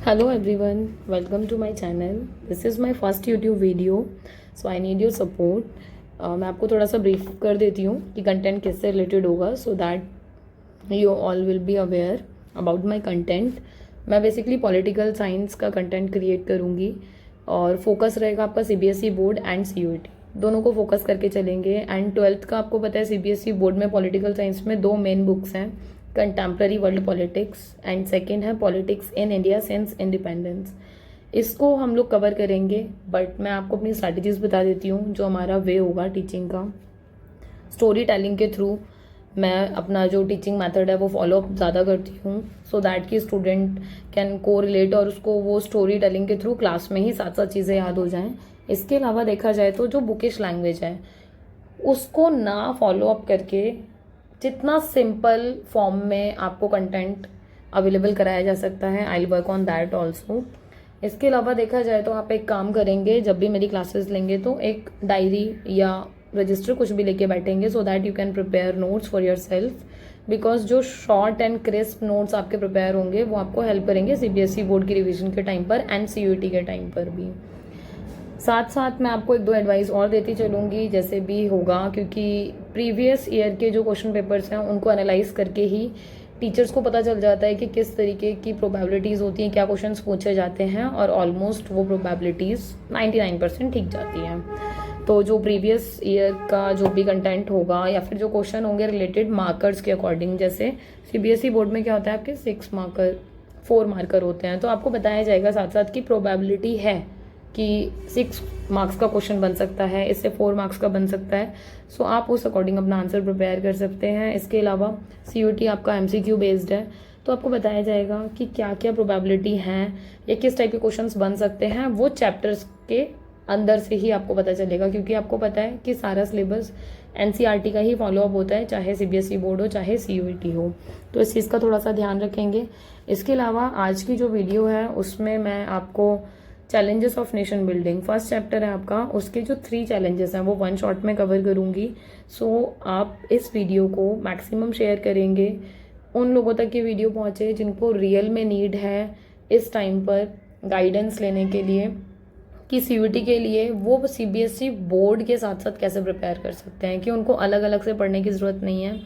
Hello everyone, welcome to my channel. This is my first YouTube video, so I need your support. मैं आपको थोड़ा सा brief कर देती हूँ कि कंटेंट किससे रिलेटेड होगा so that you all will be aware about my content. मैं बेसिकली पॉलिटिकल साइंस का कंटेंट क्रिएट करूँगी और फोकस रहेगा आपका CBSE बोर्ड एंड CUET दोनों को फोकस करके चलेंगे. एंड 12th का आपको पता है CBSE बोर्ड में पॉलिटिकल साइंस में दो मेन बुक्स हैं, contemporary world politics and second है politics in India since independence. इसको हम लोग कवर करेंगे, बट मैं आपको अपनी स्ट्रैटेजीज बता देती हूँ जो हमारा वे होगा टीचिंग का. स्टोरी टेलिंग के थ्रू मैं अपना जो टीचिंग मेथड है वो फॉलो अप ज़्यादा करती हूँ सो दैट कि स्टूडेंट कैन को रिलेट और उसको वो स्टोरी टेलिंग के थ्रू क्लास में ही साथ साथ चीज़ें याद हो जाएं. इसके अलावा देखा जाए तो जो बुकिश लैंग्वेज है उसको ना फॉलो अप करके जितना सिंपल फॉर्म में आपको कंटेंट अवेलेबल कराया जा सकता है, I will work on that also. इसके अलावा देखा जाए तो आप एक काम करेंगे, जब भी मेरी क्लासेस लेंगे तो एक डायरी या रजिस्टर कुछ भी लेके बैठेंगे so that you can prepare notes for your self. Because जो शॉर्ट एंड क्रिस्प नोट्स आपके प्रिपेयर होंगे वो आपको हेल्प करेंगे CBSE बोर्ड की रिविजन के टाइम पर एंड CUET के टाइम पर भी. साथ साथ मैं आपको एक दो एडवाइस और देती चलूँगी जैसे भी होगा, क्योंकि प्रीवियस ईयर के जो क्वेश्चन पेपर्स हैं उनको एनालाइज करके ही टीचर्स को पता चल जाता है कि किस तरीके की प्रोबेबिलिटीज़ होती हैं, क्या क्वेश्चंस पूछे जाते हैं और ऑलमोस्ट वो प्रोबेबिलिटीज़ 99% ठीक जाती हैं. तो जो प्रीवियस ईयर का जो भी कंटेंट होगा या फिर जो क्वेश्चन होंगे रिलेटेड मार्कर्स के अकॉर्डिंग, जैसे CBSE बोर्ड में क्या होता है आपके 6 मार्कर 4 मार्कर होते हैं, तो आपको बताया जाएगा साथ साथ की प्रोबेबिलिटी है कि 6 मार्क्स का क्वेश्चन बन सकता है, इससे 4 मार्क्स का बन सकता है. सो आप उस अकॉर्डिंग अपना आंसर प्रिपेयर कर सकते हैं. इसके अलावा CUET आपका MCQ बेस्ड है तो आपको बताया जाएगा कि क्या क्या प्रोबेबिलिटी हैं या किस टाइप के क्वेश्चंस बन सकते हैं, वो चैप्टर्स के अंदर से ही आपको पता चलेगा. क्योंकि आपको पता है कि सारा सिलेबस NCERT का ही फॉलोअप होता है, चाहे CBSE बोर्ड हो चाहे CUET हो, तो इस चीज़ का थोड़ा सा ध्यान रखेंगे. इसके अलावा आज की जो वीडियो है उसमें मैं आपको challenges of nation building first chapter है आपका, उसके जो 3 चैलेंजेस हैं वो 1 शॉट में कवर करूंगी. सो आप इस वीडियो को मैक्सिमम शेयर करेंगे, उन लोगों तक ये वीडियो पहुंचे जिनको रियल में नीड है इस टाइम पर गाइडेंस लेने के लिए कि CUET के लिए वो CBSE बोर्ड के साथ साथ कैसे प्रिपेयर कर सकते हैं, कि उनको अलग अलग से पढ़ने की ज़रूरत नहीं है,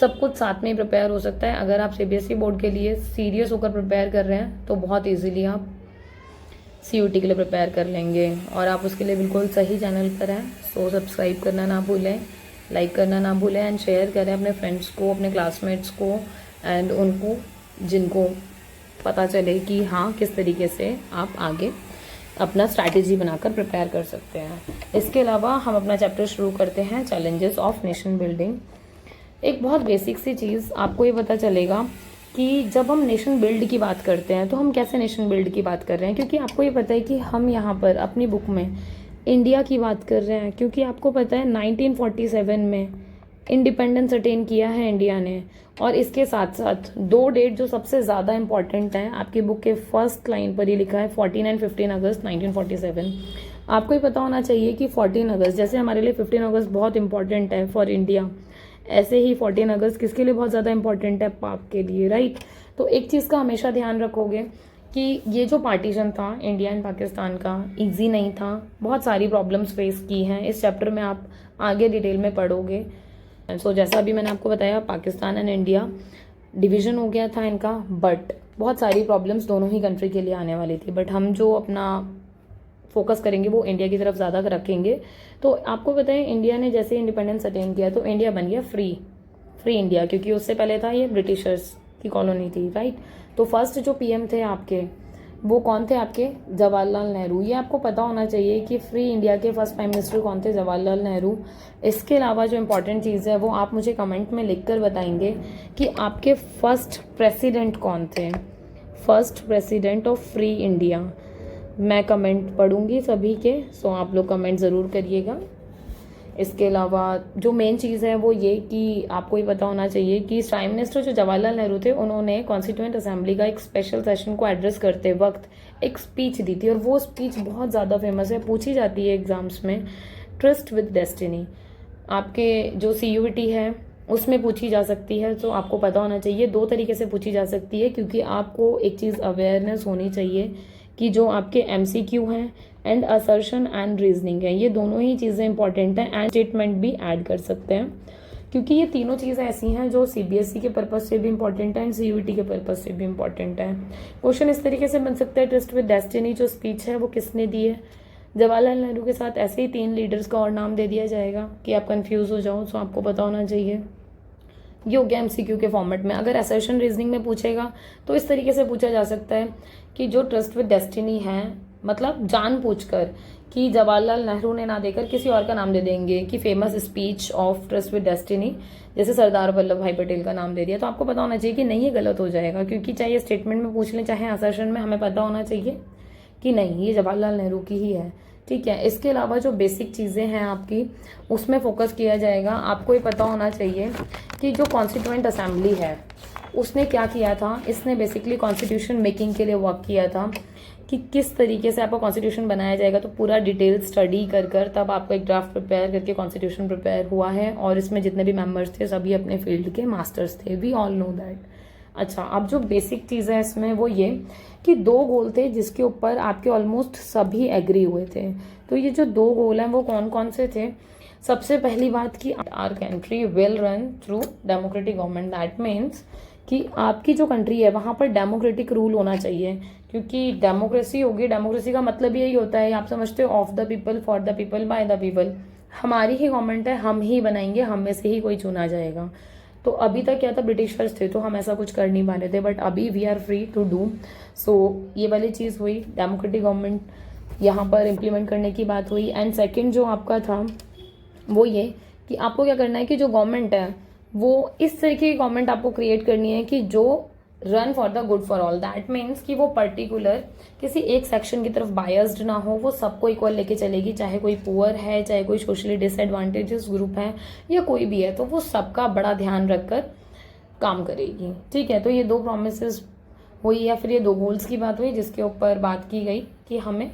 सब कुछ साथ में ही प्रिपेयर हो सकता है. अगर आप CBSE बोर्ड के लिए सीरियस होकर प्रिपेयर कर रहे हैं तो बहुत ईजीली आप CUET के लिए प्रिपेयर कर लेंगे और आप उसके लिए बिल्कुल सही चैनल पर हैं. सो सब्सक्राइब करना ना भूलें, लाइक करना ना भूलें एंड शेयर करें अपने फ्रेंड्स को, अपने क्लासमेट्स को एंड उनको जिनको पता चले कि हाँ किस तरीके से आप आगे अपना स्ट्रैटेजी बनाकर प्रिपेयर कर सकते हैं. इसके अलावा हम अपना चैप्टर शुरू करते हैं, चैलेंजेस ऑफ नेशन बिल्डिंग. एक बहुत बेसिक सी चीज़ आपको ये पता चलेगा कि जब हम नेशन बिल्ड की बात करते हैं तो हम कैसे नेशन बिल्ड की बात कर रहे हैं, क्योंकि आपको ये पता है कि हम यहाँ पर अपनी बुक में इंडिया की बात कर रहे हैं. क्योंकि आपको पता है 1947 में इंडिपेंडेंस अटेन किया है इंडिया ने, और इसके साथ साथ 2 डेट जो सबसे ज़्यादा इंपॉर्टेंट हैं आपकी बुक के फर्स्ट लाइन पर ही लिखा है 14 एंड 15 अगस्त 1947. आपको ये पता होना चाहिए कि 14 अगस्त जैसे हमारे लिए 15 अगस्त बहुत इंपॉर्टेंट है फॉर इंडिया, ऐसे ही 14 अगस्त किसके लिए बहुत ज़्यादा इंपॉर्टेंट है, पाक के लिए, राइट. तो एक चीज़ का हमेशा ध्यान रखोगे कि ये जो पार्टीशन था इंडिया एंड पाकिस्तान का इजी नहीं था, बहुत सारी प्रॉब्लम्स फेस की हैं. इस चैप्टर में आप आगे डिटेल में पढ़ोगे. सो जैसा अभी मैंने आपको बताया पाकिस्तान एंड इंडिया डिवीज़न हो गया था इनका, बट बहुत सारी प्रॉब्लम्स दोनों ही कंट्री के लिए आने वाली थी. बट हम जो अपना फोकस करेंगे वो इंडिया की तरफ ज़्यादा रखेंगे. तो आपको पता है इंडिया ने जैसे इंडिपेंडेंस अटेन किया तो इंडिया बन गया फ्री इंडिया, क्योंकि उससे पहले था ये ब्रिटिशर्स की कॉलोनी थी, राइट. तो फर्स्ट जो PM थे आपके वो कौन थे, आपके जवाहरलाल नेहरू. ये आपको पता होना चाहिए कि फ्री इंडिया के फर्स्ट प्राइम मिनिस्टर कौन थे, जवाहरलाल नेहरू. इसके अलावा जो इम्पोर्टेंट चीज़ है वो आप मुझे कमेंट में लिख कर बताएंगे कि आपके फर्स्ट प्रेसिडेंट कौन थे, first president of free India. मैं कमेंट पढ़ूंगी सभी के, सो आप लोग कमेंट ज़रूर करिएगा. इसके अलावा जो मेन चीज़ है वो ये कि आपको ये पता होना चाहिए कि प्राइम मिनिस्टर जो जवाहरलाल नेहरू थे उन्होंने कॉन्स्टिट्यूएंट असेंबली का एक स्पेशल सेशन को एड्रेस करते वक्त एक स्पीच दी थी, और वो स्पीच बहुत ज़्यादा फेमस है, पूछी जाती है एग्जाम्स में. Trust with destiny. आपके जो CUET है उसमें पूछी जा सकती है, तो आपको पता होना चाहिए। 2 तरीके से पूछी जा सकती है, क्योंकि आपको एक चीज़ अवेयरनेस होनी चाहिए कि जो आपके MCQ हैं एंड असर्शन एंड रीजनिंग है, ये दोनों ही चीज़ें इंपॉर्टेंट हैं, एंड स्टेटमेंट भी ऐड कर सकते हैं, क्योंकि ये तीनों चीज़ें ऐसी हैं जो CBSE के पर्पज़ से भी इंपॉर्टेंट है एंड CUET के पर्पज़ से भी इंपॉर्टेंट है। क्वेश्चन इस तरीके से बन सकता है, ट्रस्ट विद डेस्टिनी जो स्पीच है वो किसने दी है? जवाहरलाल नेहरू के साथ ऐसे ही 3 लीडर्स का और नाम दे दिया जाएगा कि आप कंफ्यूज हो जाओ, तो आपको पता होना चाहिए। ये हो गया MCQ के फॉर्मेट में। अगर असर्शन रीजनिंग में पूछेगा तो इस तरीके से पूछा जा सकता है कि जो ट्रस्ट विद डेस्टिनी है, मतलब जान पूछकर कि जवाहरलाल नेहरू ने ना देकर किसी और का नाम दे देंगे कि famous speech of trust with destiny, जैसे सरदार वल्लभ भाई पटेल का नाम दे दिया, तो आपको पता होना चाहिए कि नहीं, ये गलत हो जाएगा, क्योंकि चाहे स्टेटमेंट में पूछ लें चाहे असर्शन में, हमें पता होना चाहिए कि नहीं, ये जवाहरलाल नेहरू की ही है। ठीक है, इसके अलावा जो बेसिक चीज़ें हैं आपकी, उसमें फोकस किया जाएगा। आपको ये पता होना चाहिए कि जो कॉन्स्टिट्यूएंट असेंबली है उसने क्या किया था। इसने बेसिकली कॉन्स्टिट्यूशन मेकिंग के लिए वर्क किया था कि किस तरीके से आपका कॉन्स्टिट्यूशन बनाया जाएगा, तो पूरा डिटेल स्टडी कर तब आपका एक ड्राफ्ट प्रिपेयर करके कॉन्स्टिट्यूशन प्रिपेयर हुआ है, और इसमें जितने भी मेंबर्स थे सभी अपने फील्ड के मास्टर्स थे, वी ऑल नो दैट। अच्छा, अब जो बेसिक चीज़ है इसमें वो ये कि 2 गोल थे जिसके ऊपर आपके ऑलमोस्ट सभी एग्री हुए थे। तो ये जो 2 गोल हैं वो कौन कौन से थे? सबसे पहली बात कि our country will run through democratic government, that means कि आपकी जो कंट्री है वहाँ पर डेमोक्रेटिक रूल होना चाहिए, क्योंकि डेमोक्रेसी होगी, डेमोक्रेसी का मतलब यही होता है, आप समझते हो, of the people, for the people, by the people. हमारी ही गवर्नमेंट है, हम ही बनाएंगे, हम में से ही कोई चुना जाएगा। तो अभी तक क्या था, ब्रिटिशर्स थे तो हम ऐसा कुछ कर नहीं पा रहे थे, बट अभी we are free to do so. ये वाली चीज़ हुई, डेमोक्रेटिक गवर्नमेंट यहाँ पर इम्प्लीमेंट करने की बात हुई। एंड सेकंड जो आपका था वो ये कि आपको क्या करना है कि जो गवर्नमेंट है वो इस तरीके की गवर्नमेंट आपको क्रिएट करनी है कि जो run for the good for all, that means कि वो पर्टिकुलर किसी एक सेक्शन की तरफ बायस्ड ना हो, वो सबको इक्वल लेके चलेगी, चाहे कोई पुअर है, चाहे कोई सोशली डिसएडवांटेजेस ग्रुप है, या कोई भी है, तो वो सबका बड़ा ध्यान रखकर काम करेगी। ठीक है, तो ये 2 प्रोमिसेस हुई, या फिर ये 2 गोल्स की बात हुई जिसके ऊपर बात की गई कि हमें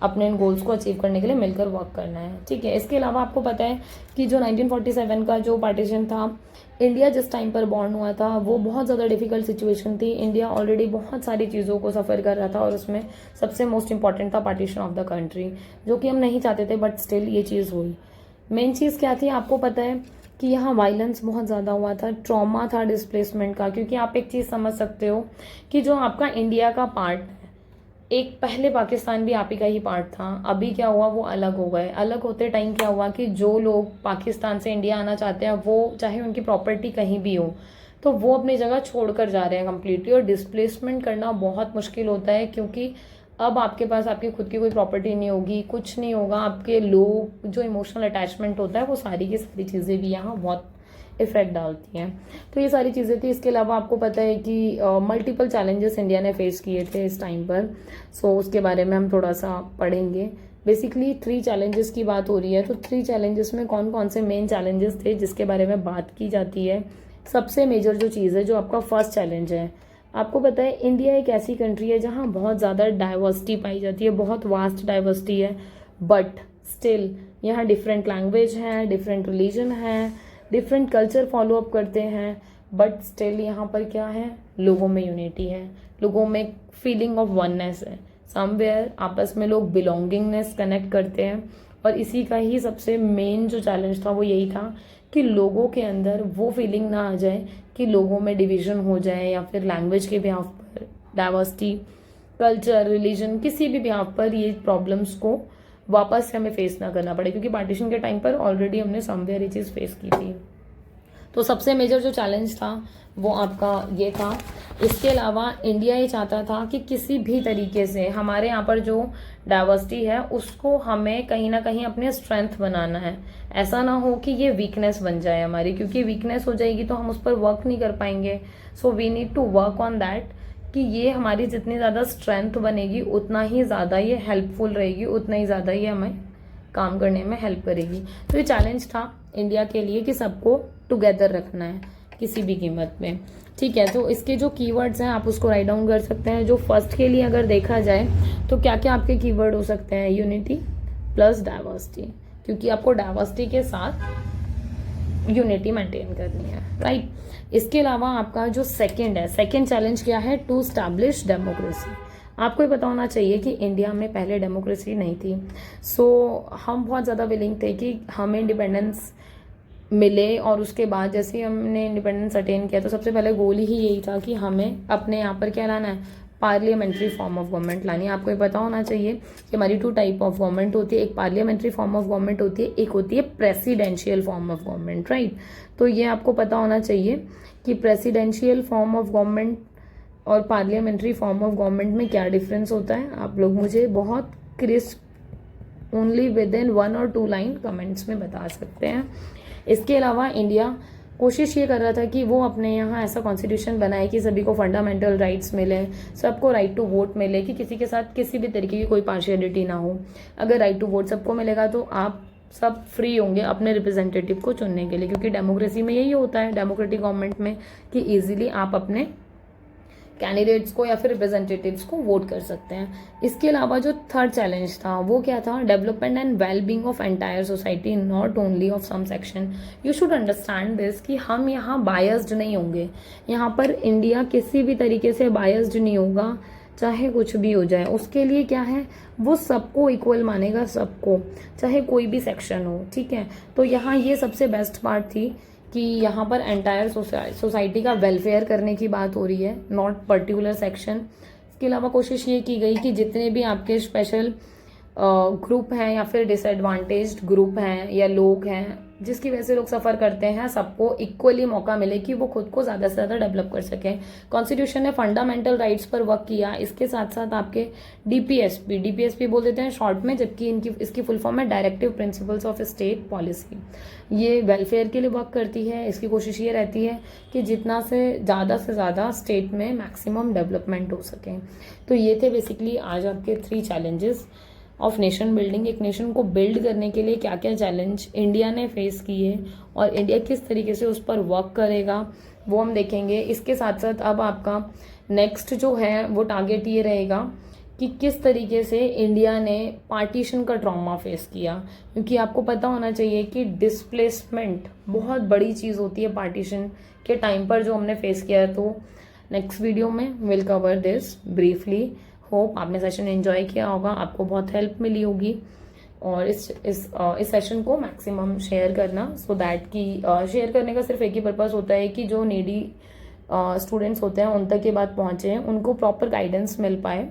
अपने इन गोल्स को अचीव करने के लिए मिलकर वर्क करना है। ठीक है, इसके अलावा आपको पता है कि जो 1947 का जो पार्टीशन था, इंडिया जिस टाइम पर बॉर्न हुआ था वो बहुत ज़्यादा डिफिकल्ट सिचुएशन थी। इंडिया ऑलरेडी बहुत सारी चीज़ों को सफ़र कर रहा था, और उसमें सबसे मोस्ट इंपॉर्टेंट था पार्टीशन ऑफ द कंट्री, जो कि हम नहीं चाहते थे, बट स्टिल ये चीज़ हुई। मेन चीज़ क्या थी, आपको पता है कि यहाँ वायलेंस बहुत ज़्यादा हुआ था, ट्रॉमा था डिस्प्लेसमेंट का, क्योंकि आप एक चीज़ समझ सकते हो कि जो आपका इंडिया का पार्ट, एक पहले पाकिस्तान भी आप ही का ही पार्ट था, अभी क्या हुआ, वो अलग हो गए। अलग होते टाइम क्या हुआ कि जो लोग पाकिस्तान से इंडिया आना चाहते हैं, वो चाहे उनकी प्रॉपर्टी कहीं भी हो, तो वो अपनी जगह छोड़कर जा रहे हैं कम्प्लीटली। और डिस्प्लेसमेंट करना बहुत मुश्किल होता है, क्योंकि अब आपके पास आपकी खुद की कोई प्रॉपर्टी नहीं होगी, कुछ नहीं होगा, आपके लोग जो इमोशनल अटैचमेंट होता है, वो सारी की सारी चीज़ें भी यहाँ बहुत इफेक्ट डालती हैं। तो ये सारी चीज़ें थी। इसके अलावा आपको पता है कि मल्टीपल चैलेंजेस इंडिया ने फेस किए थे इस टाइम पर, सो उसके बारे में हम थोड़ा सा पढ़ेंगे। बेसिकली 3 चैलेंजेस की बात हो रही है, तो 3 चैलेंजेस में कौन कौन से मेन चैलेंजेस थे जिसके बारे में बात की जाती है। सबसे मेजर जो चीज़ है, जो आपका फर्स्ट चैलेंज है, आपको पता है इंडिया एक ऐसी कंट्री है जहाँ बहुत ज़्यादा डाइवर्सिटी पाई जाती है, बहुत वास्ट डाइवर्सिटी है, बट स्टिल यहाँ डिफरेंट लैंग्वेज है, डिफरेंट रिलीजन है, डिफरेंट कल्चर फॉलो अप करते हैं, बट स्टिल यहाँ पर क्या है, लोगों में यूनिटी है, लोगों में फीलिंग ऑफ वननेस है, समवेयर आपस में लोग बिलोंगिंगनेस कनेक्ट करते हैं। और इसी का ही सबसे मेन जो चैलेंज था वो यही था कि लोगों के अंदर वो फीलिंग ना आ जाए कि लोगों में डिवीजन हो जाए, या फिर लैंग्वेज के बिहाफ पर डाइवर्सिटी, कल्चर, रिलीजन, किसी भी बिहाफ पर ये प्रॉब्लम्स को वापस से हमें फेस ना करना पड़े, क्योंकि पार्टीशन के टाइम पर ऑलरेडी हमने समवेयर ये चीज़ फेस की थी। तो सबसे मेजर जो चैलेंज था वो आपका ये था। इसके अलावा इंडिया ये चाहता था कि किसी भी तरीके से हमारे यहाँ पर जो डाइवर्सिटी है उसको हमें कहीं ना कहीं अपने स्ट्रेंथ बनाना है। ऐसा ना हो कि ये वीकनेस बन जाए हमारी, क्योंकि वीकनेस हो जाएगी तो हम उस पर वर्क नहीं कर पाएंगे। So we need to work on that कि ये हमारी जितनी ज़्यादा स्ट्रेंथ बनेगी उतना ही ज़्यादा ये हेल्पफुल रहेगी, उतना ही ज़्यादा ये हमें काम करने में हेल्प करेगी। तो ये चैलेंज था इंडिया के लिए कि सबको टुगेदर रखना है किसी भी कीमत में। ठीक है, तो इसके जो कीवर्ड्स हैं आप उसको राइट डाउन कर सकते हैं। जो फर्स्ट के लिए अगर देखा जाए तो क्या क्या आपके कीवर्ड हो सकते हैं, यूनिटी प्लस डाइवर्सिटी, क्योंकि आपको डाइवर्सिटी के साथ यूनिटी मेंटेन करनी है, राइट। इसके अलावा आपका जो सेकंड है, सेकंड चैलेंज क्या है, टू स्टैब्लिश डेमोक्रेसी। आपको ये पता होना चाहिए कि इंडिया में पहले डेमोक्रेसी नहीं थी। सो हम बहुत ज़्यादा विलिंग थे कि हमें इंडिपेंडेंस मिले, और उसके बाद जैसे ही हमने इंडिपेंडेंस अटेन किया तो सबसे पहले गोल ही यही था कि हमें अपने यहाँ पर क्या लाना है, पार्लियामेंट्री फॉर्म ऑफ गवर्नमेंट लानी है। आपको ये पता होना चाहिए कि हमारी टू टाइप ऑफ गवर्नमेंट होती है, एक पार्लियामेंट्री फॉर्म ऑफ गवर्नमेंट होती है, एक होती है presidential form of government, right. तो ये आपको पता होना चाहिए कि प्रेसिडेंशियल फॉर्म ऑफ गवर्नमेंट और पार्लियामेंट्री फॉर्म ऑफ गवर्नमेंट में क्या डिफरेंस होता है। आप लोग मुझे बहुत क्रिस्प ओनली विद इन 1 और 2 लाइन कमेंट्स में बता सकते हैं। इसके अलावा इंडिया कोशिश ये कर रहा था कि वो अपने यहाँ ऐसा कॉन्स्टिट्यूशन बनाए कि सभी को फंडामेंटल राइट्स मिले, सबको राइट टू वोट मिले, कि किसी के साथ किसी भी तरीके की कोई पार्शियलिटी ना हो। अगर राइट टू वोट सबको मिलेगा तो आप सब फ्री होंगे अपने रिप्रेजेंटेटिव को चुनने के लिए, क्योंकि डेमोक्रेसी में यही होता है, डेमोक्रेटिक गवर्नमेंट में, कि इजीली आप अपने कैंडिडेट्स को या फिर रिप्रेजेंटेटिव्स को वोट कर सकते हैं। इसके अलावा जो थर्ड चैलेंज था वो क्या था, development and wellbeing of entire society, not only of some section. You should understand this कि हम यहाँ बायस्ड नहीं होंगे, यहाँ पर इंडिया किसी भी तरीके से बायस्ड नहीं होगा, चाहे कुछ भी हो जाए। उसके लिए क्या है, वो सबको इक्वल मानेगा, सबको, चाहे कोई भी सेक्शन हो, ठीक है। तो यहाँ ये सबसे बेस्ट पार्ट थी कि यहाँ पर एंटायर सोसाइटी का वेलफेयर करने की बात हो रही है, नॉट पर्टिकुलर सेक्शन। इसके अलावा कोशिश ये की गई कि जितने भी आपके स्पेशल ग्रुप हैं या फिर डिसएडवांटेज्ड ग्रुप हैं या लोग हैं जिसकी वजह से लोग सफ़र करते हैं, सबको इक्वली मौका मिले कि वो खुद को ज़्यादा से ज़्यादा डेवलप कर सकें। कॉन्स्टिट्यूशन ने फंडामेंटल राइट्स पर वर्क किया। इसके साथ साथ आपके डीपीएसपी बोल देते हैं शॉर्ट में, जबकि इसकी फुल फॉर्म है directive principles of state policy. ये वेलफेयर के लिए वर्क करती है। इसकी कोशिश ये रहती है कि जितना से ज़्यादा स्टेट में मैक्सिमम डेवलपमेंट हो सके। तो ये थे बेसिकली आज आपके 3 चैलेंजेस ऑफ नेशन बिल्डिंग। एक नेशन को बिल्ड करने के लिए क्या क्या चैलेंज इंडिया ने फेस किए और इंडिया किस तरीके से उस पर वर्क करेगा वो हम देखेंगे। इसके साथ साथ अब आपका नेक्स्ट जो है वो टारगेट ये रहेगा कि किस तरीके से इंडिया ने पार्टीशन का ट्रॉमा फेस किया, क्योंकि आपको पता होना चाहिए कि डिस्प्लेसमेंट बहुत बड़ी चीज़ होती है पार्टीशन के टाइम पर जो हमने फेस किया है। तो नेक्स्ट वीडियो में will cover this briefly. Hope आपने सेशन एंजॉय किया होगा, आपको बहुत हेल्प मिली होगी, और इस सेशन को मैक्सिमम शेयर करना, सो दैट कि शेयर करने का सिर्फ एक ही पर्पस होता है कि जो नीडी स्टूडेंट्स होते हैं उन तक ये बात पहुंचे, उनको प्रॉपर गाइडेंस मिल पाए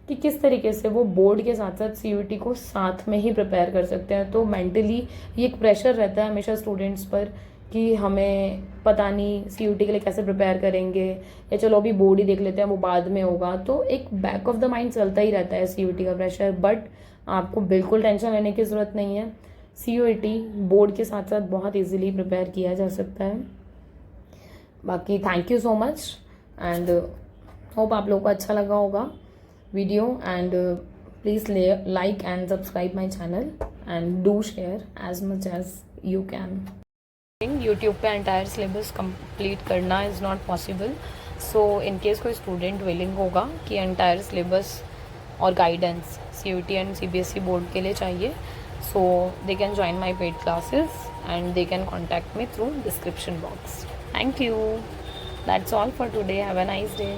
कि किस तरीके से वो बोर्ड के साथ साथ सीयूईटी को साथ में ही प्रिपेयर कर सकते हैं। तो मेंटली ये एक प्रेशर रहता है हमेशा स्टूडेंट्स पर कि हमें पता नहीं सीयूईटी के लिए कैसे प्रिपेयर करेंगे, या चलो अभी बोर्ड ही देख लेते हैं वो बाद में होगा। तो एक बैक ऑफ द माइंड चलता ही रहता है सीयूईटी का प्रेशर, बट आपको बिल्कुल टेंशन लेने की ज़रूरत नहीं है। सीयूईटी बोर्ड के साथ साथ बहुत इजीली प्रिपेयर किया जा सकता है। बाकी thank you so much, and hope आप लोगों को अच्छा लगा होगा video, and please like and subscribe my channel and do share as much as you can. YouTube पे एंटायर सिलेबस कंप्लीट करना is not possible, so in case कोई student willing होगा कि एंटायर सिलेबस और guidance CUET and CBSE board के लिए चाहिए, so they can join my paid classes and they can contact me through description box. Thank you, that's all for today, have a nice day.